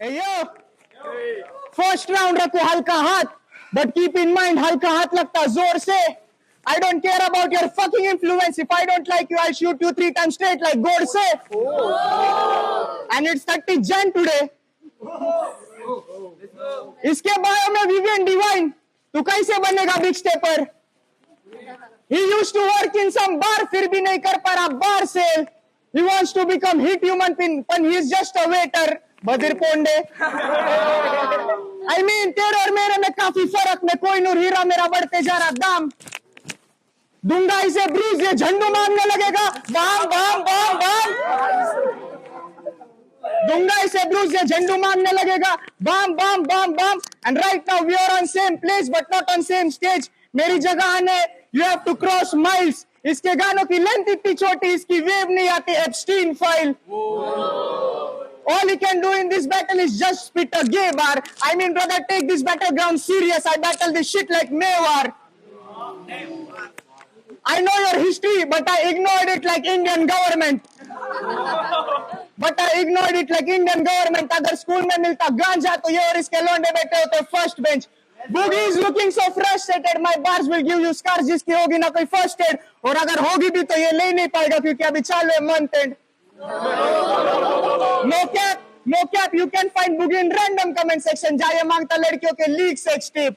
Hey yo, first round रखो हल्का हाथ, बट कीप इन माइंड हल्का हाथ लगता जोर से. I don't care about your fucking influence. If I don't like you, I'll shoot you 3 times straight like Godse. And it's 30th Jan today. इसके bio में विवियन डिवाइन, तू कैसे बनेगा big stepper? He used to work in some bar, फिर भी नहीं कर पा रहा बार cell. He wants to become hit human pin, but he is just a waiter. बदिर पोंडे. I mean, तेरे और मेरे में काफी फर्क, में कोई नूर हीरा मेरा बढ़ते जा रहा दाम. दूंगा इसे ब्रूज, ये झंडू मारने लगेगा. Balm balm balm balm. दूंगा इसे ब्रूज, ये झंडू मारने लगेगा. Balm balm balm balm. And right now we are on same place but not on same stage. मेरी जगह आने you have to cross miles. इसके गानों की लेंथ इतनी छोटी, इसकी वेव नहीं आती Epstein file. All he can do in this battle is just spit a gay bar. I mean, brother, take this battleground serious. I battle this shit like Mewar. I know your history, but I ignored it like Indian government. अगर school में मिलता गांजा तो ये और इसके लौंडे बैठे होते first bench. Boogie is looking so frustrated. My bars will give you scars. जिसकी होगी ना कोई फर्स्ट एड, और अगर होगी भी तो ये ले नहीं पाएगा क्योंकि अभी चालू है month and. No cap. You can find Boogie in random comment section. जाए मांगता लड़कियों के लीक सेक्स टिप.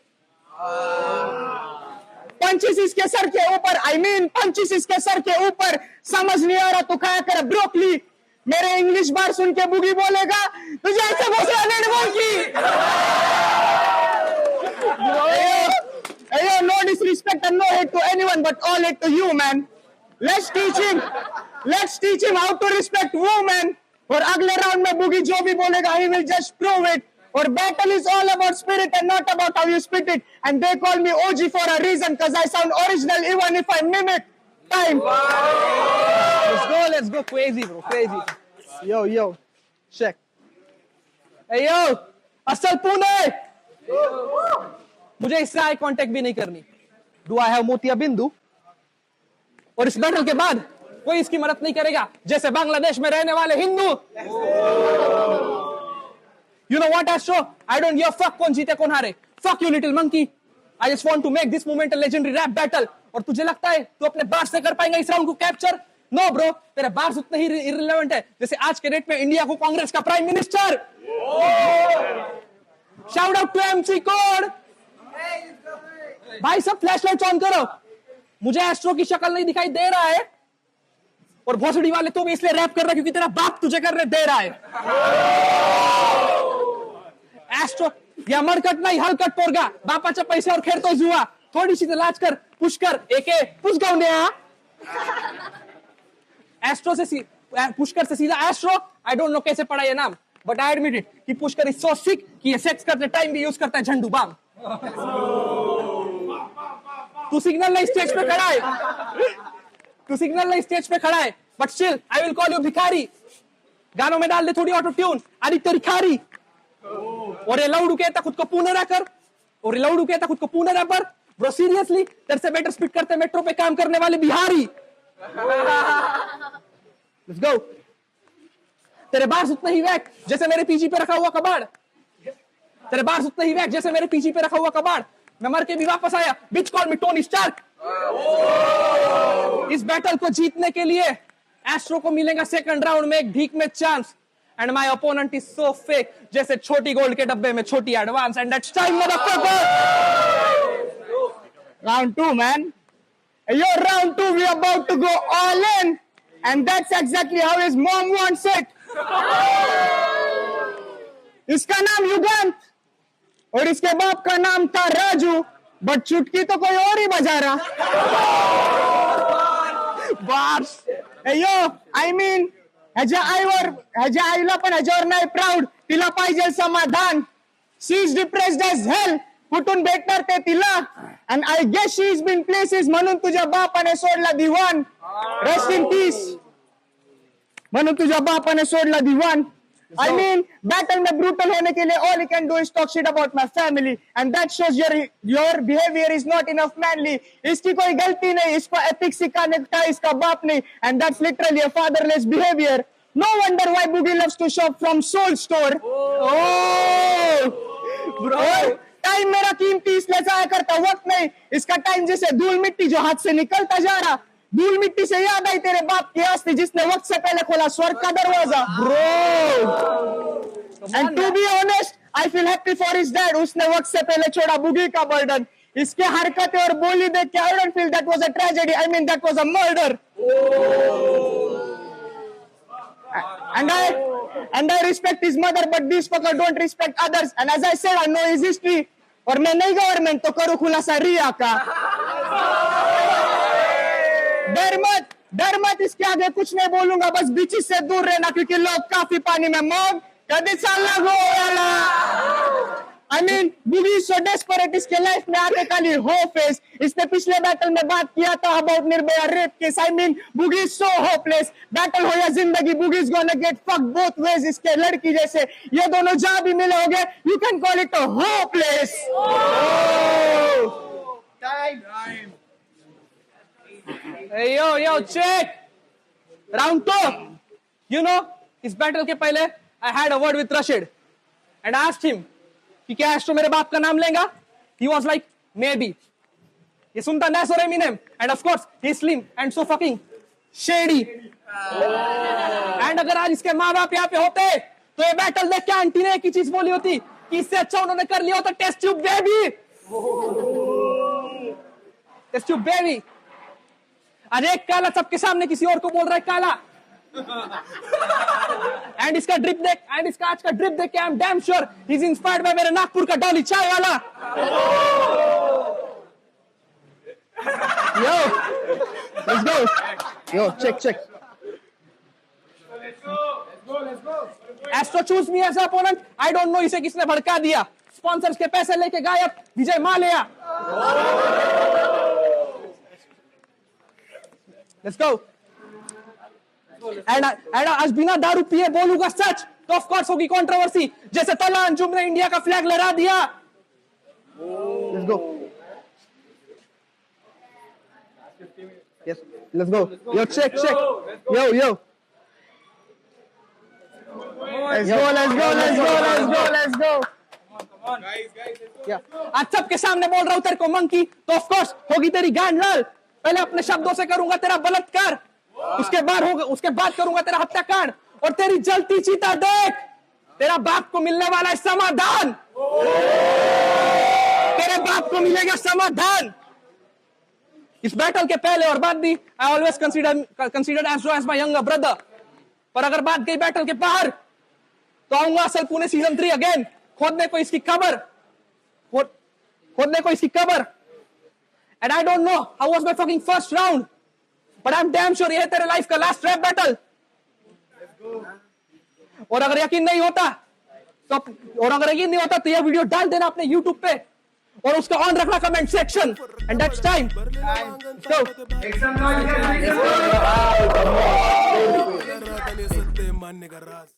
पंचिस इसके सर के ऊपर, पंचिस इसके सर के ऊपर. समझ नहीं आ रहा तो खाया कर ब्रोकली. मेरे इंग्लिश बार सुन के बुगी बोलेगा तुझे ऐसे घोसला नहीं बोलती. Hey, no disrespect and no hate to anyone, but all hate to you, man. Let's teach him how to respect women. और अगले राउंड में बुगी जो भी बोलेगा, he will just prove it. Or battle is all about spirit and not about how you spit it. And they call me OG for a reason, cause I sound original even if I mimic. Time. Let's go crazy, bro. Crazy. Yo. Check. Hey, yo. Asal Pune. मुझे इससे eye contact भी नहीं करनी. Do I have मोतिया बिंदु? और इस battle के बाद कोई इसकी मदद नहीं करेगा जैसे बांग्लादेश में रहने वाले Hindu. You know what, Astro? I don't give a fuck कौन जीते कौन हारे. Fuck you, little monkey. I just want to make this moment a legendary rap battle. और तुझे लगता है तू अपने बार से कर पाएगा इस राउंड को कैप्चर? नो ब्रो, तेरे बार्स उतने ही इररिलेवेंट है जैसे आज के डेट में इंडिया को कांग्रेस का prime minister. Shout out to MC Kode. भाई सब फ्लैशलाइट ऑन करो. मुझे एस्ट्रो की शक्ल नहीं दिखाई दे रहा है, और भोसड़ी वाले तो भी इसलिए रैप कर रहा है क्योंकि तेरा बाप तुझे करने दे रहा है. एस्ट्रो या मरकट नहीं हलकट पोरगा बापाच्या पैसे और खेळतो जुआ. थोडीशी तर लाज कर, पुश कर. एके पुश गाऊन एस्ट्रो से पुष्कर से सीधा एस्ट्रो. आई डोंट नो कैसे पढ़ा ये नाम, बट आई एडमिट इट कि पुष्कर इज सो सिक कि ये सेक्स करते टाइम भी यूज करता है झंडू बाम. तू सिग्नल नहीं स्टेज पे खड़ा है, but still I will call you भिखारी. गानों में डाल दे थोड़ी ऑटो ट्यून, आदित्य रिखारी. और ये लौड़ू कहता खुद को पूर्ण रैपर, और ये लौड़ू कहता खुद को पूर्ण रैपर. ब्रो सीरियसली तेरे से बेटर स्पीड करते मेट्रो पे काम करने वाले बिहारी. Let's go. तेरे बार्स उतने ही वैक जैसे मेरे पीजी पे रखा हुआ कबाड़. मैं मर के भी वापस आया. बिच कॉल मी टोनी स्टार्क. इस बैटल को जीतने के लिए एस्ट्रो को मिलेगा सेकंड राउंड में एक भीख में chance. And my opponent is so fake जैसे छोटी गोल्ड के डब्बे में छोटी advance. And that's time motherfucker. Round 2, man. Yo, round 2, we are about to go all in. And that's exactly how his mom wants it. इसका नाम युगांत और इसके बाप का नाम था राजू, बट चुटकी तो कोई और ही बजा रहा. बार्स. Yo, I mean, ह्याच्या आईला पण ह्याच्यावर नाही प्राऊड. तिला पाहिजे समाधान. She is depressed as hell. कुठून भेटणार ते तिला? And I guess she's been places म्हणून तुझ्या बापाने सोडला दिवाण. Rest in peace. म्हणून तुझ्या बापाने सोडला दिवाण. I mean, battle में brutal होने के लिए all he can do is talk shit about my family, and that shows your behavior is not enough manly. इसकी कोई गलती नहीं, इसको ethics सिखाने का इसका बाप नहीं, and that's literally a fatherless behavior. No wonder why Boogie loves to shop from Soul Store. Bro. Time मेरा कीमती इसलिए जाया करता, वक्त नहीं। इसका टाइम जैसे धूल मिट्टी जो हाथ से निकलता जा रहा। धूल मिट्टी से याद आई तेरे बाप की हस्ती जिसने वक्त से पहले खोला स्वर्ग का दरवाजा। And to be honest, I feel happy for his dad, उसने वक्त से पहले छोड़ा बुगी का बर्डन। इसके हरकतें और बोली देख के I don't feel that was a tragedy, I mean that was a murder. And I respect his mother, but these fuckers don't respect others. And as I said, I know his history. और मैं नहीं government तो करूँ खुलासा रिया का। डर मत इसके आगे कुछ नहीं बोलूंगा, बस बीचेस से दूर रहना क्योंकि लोग काफी पानी में मौज कभी साला गोला। I mean, Boogie is so desperate, इसके लाइफ में आने का लिए हो फेस। इसने पिछले बैटल में बात किया था about Nirbhaya rape case. I mean, Boogie is so hopeless. Battle हो या जिंदगी, Boogie is gonna get fucked both ways। इसके लड़की जैसे ये दोनों जहां भी मिले होंगे, you can call it a hopeless। Time. Hey, yo, check. Round 2. You know, इस बैटल के पहले I had a word with Rashid and I asked him कि क्या एस्ट्रो मेरे बाप का नाम लेगा? He was like, maybe. ये सुनता Nas और Eminem and of course he's slim and so fucking shady. And अगर आज इसके माँ बाप यहाँ पे होते तो ये बैटल देख के आंटी ने एक ही चीज बोली होती कि इससे अच्छा उन्होंने कर लिया होता test tube baby. Test tube baby. आज एक काला सबके सामने किसी और को बोल रहा है काला। एंड इसका ड्रिप देख, एंड इसका आज का ड्रिप देख के I am damn sure he is inspired by मेरे नागपुर का डॉली चाय वाला। Yo, let's go. Yo, check. Astro choose me as opponent. I don't know इसे किसने भड़का दिया। स्पॉन्सर्स के पैसे लेके गायब Vijay Mallya. Let's go. And आज बिना दारू पिए बोलूंगा सच तो ऑफ कोर्स होगी कंट्रोवर्सी, जैसे तला अंजुम ने इंडिया का फ्लैग लहरा दिया। Let's go. Yes, let's go. Yo, check. Yo. Let's go. आज सबके सामने बोल रहा हूं तेरे को मंकी तो ऑफ कोर्स होगी तेरी गांड लाल। पहले अपने शब्दों से करूंगा तेरा बलात्कार, उसके बाद करूंगा तेरा हत्याकांड और तेरी जलती चीता देख। तेरा बाप को मिलने वाला है समाधान। तेरे बाप को मिलेगा समाधान। इस बैटल के पहले और बाद भी I always consider Astro as my younger brother. पर अगर बात गई बैटल के बाहर तो आऊंगा असल पुणे सीजन 3 अगेन खोदने को इसकी cover. And I don't know how was my fucking first round, but I am damn sure ये है तेरे लाइफ का लास्ट रैप बैटल। और अगर यकीन नहीं होता तो ये वीडियो डाल देना अपने YouTube पे और उसका ऑन रखना comment section. And that's time. Make some noise.